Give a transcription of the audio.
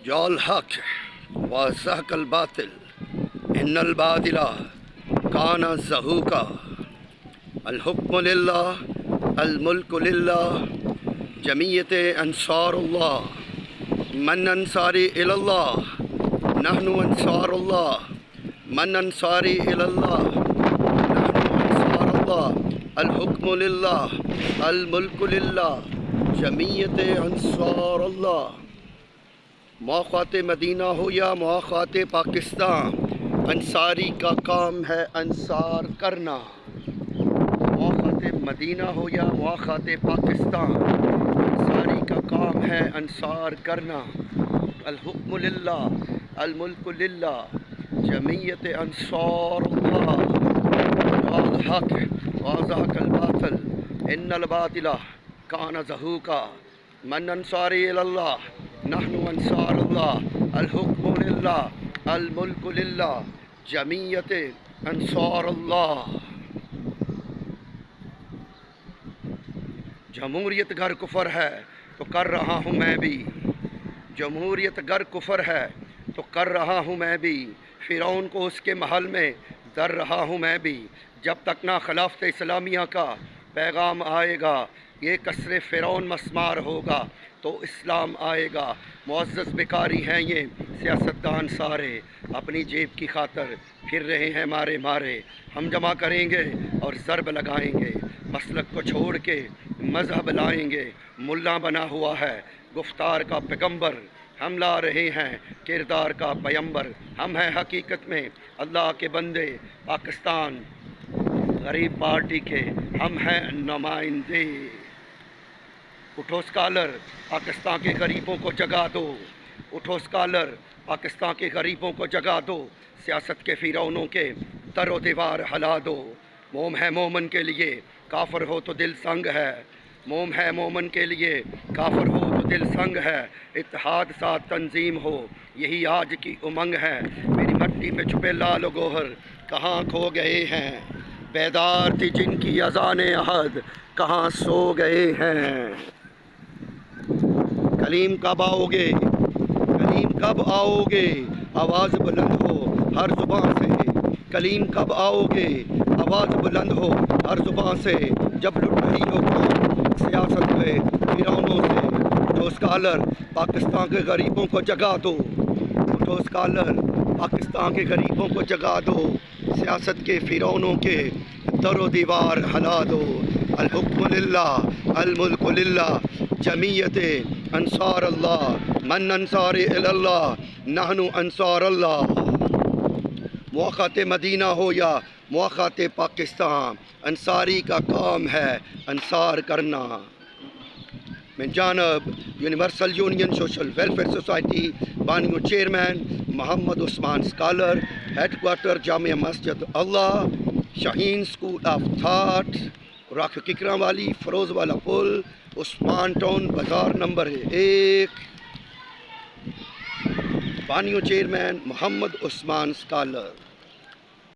جاء الحق وزهق الباطل ان الباطل كان زهوقا الحكم لله الملك لله جميع انصار الله من انصاري الى الله نحن انصار الله من انصاري الى الله نحن انصار الله الحكم لله الملك لله جميع انصار اللہ۔ موقعات مدینہ ہو یا موقعات پاکستان، انصاری کا کام ہے انصار کرنا۔ موقعات مدینہ ہو یا موقعات پاکستان، انصاری کا کام ہے انصار کرنا۔ الحکم للہ الملک للہ جمعیت انصار اللہ۔ الحق وزهق الباطل ان الباطل كان زهوقا من انصاری اللہ نحن انصار اللہ الحکم للہ الملک للہ جمعیت انصار اللہ۔ جمہوریت گر کفر ہے تو کر رہا ہوں میں بھی، جمہوریت گر کفر ہے تو کر رہا ہوں میں بھی، فرعون کو اس کے محل میں در رہا ہوں میں بھی۔ جب تک نہ خلافت اسلامیہ کا پیغام آئے گا، یہ کسر فرعون مسمار ہوگا تو اسلام آئے گا۔ معزز بیکاری ہیں یہ سیاستدان سارے، اپنی جیب کی خاطر پھر رہے ہیں مارے مارے۔ ہم جمع کریں گے اور ضرب لگائیں گے، مسلک کو چھوڑ کے مذہب لائیں گے۔ ملا بنا ہوا ہے گفتار کا پیغمبر، ہم لا رہے ہیں کردار کا پیمبر۔ ہم ہیں حقیقت میں اللہ کے بندے، پاکستان غریب پارٹی کے ہم ہیں نمائندے۔ اٹھو اسکالر پاکستان کے غریبوں کو جگا دو، اٹھو اسکالر پاکستان کے غریبوں کو جگا دو، سیاست کے فرعونوں کے در و دیوار ہلا دو۔ موم ہے مومن کے لیے کافر ہو تو دل سنگ ہے، موم ہے مومن کے لیے کافر ہو تو دل سنگ ہے۔ اتحاد ساتھ تنظیم ہو یہی آج کی امنگ ہے، میری مٹی پہ چھپے لال و گوہر کہاں کھو گئے ہیں، بیدار تھی جن کی اذان عہد کہاں سو گئے ہیں۔ کلیم کب آؤ گے، کلیم کب آؤ گے، آواز بلند ہو ہر زباں سے، کلیم کب آؤ گے، آواز بلند ہو ہر زباں سے۔ جب لٹ رہی ہو قوم سیاست کے فرعونوں سے، اٹھو اسکالر پاکستان کے غریبوں کو جگا دو، اٹھو اسکالر پاکستان کے غریبوں کو جگا دو، سیاست کے فرعونوں کے در و دیوار ہلا دو۔ الحکم للہ الملک للہ جمعیت انصار اللہ من انصار اللہ نحن انصار اللہ۔ موقعات مدینہ ہو یا موقعات پاکستان، انصاری کا کام ہے انصار کرنا۔ من جانب universal union social welfare society بانیو chairman Muhammad Usman scholar, head quarter جامع مسجد اللہ، Shaheen school of thought, Rakh Kakran Wali, Ferozewala پل، عثمان ٹاؤن بازار نمبر 1۔ بانیو چیئرمین محمد عثمان اسکالر۔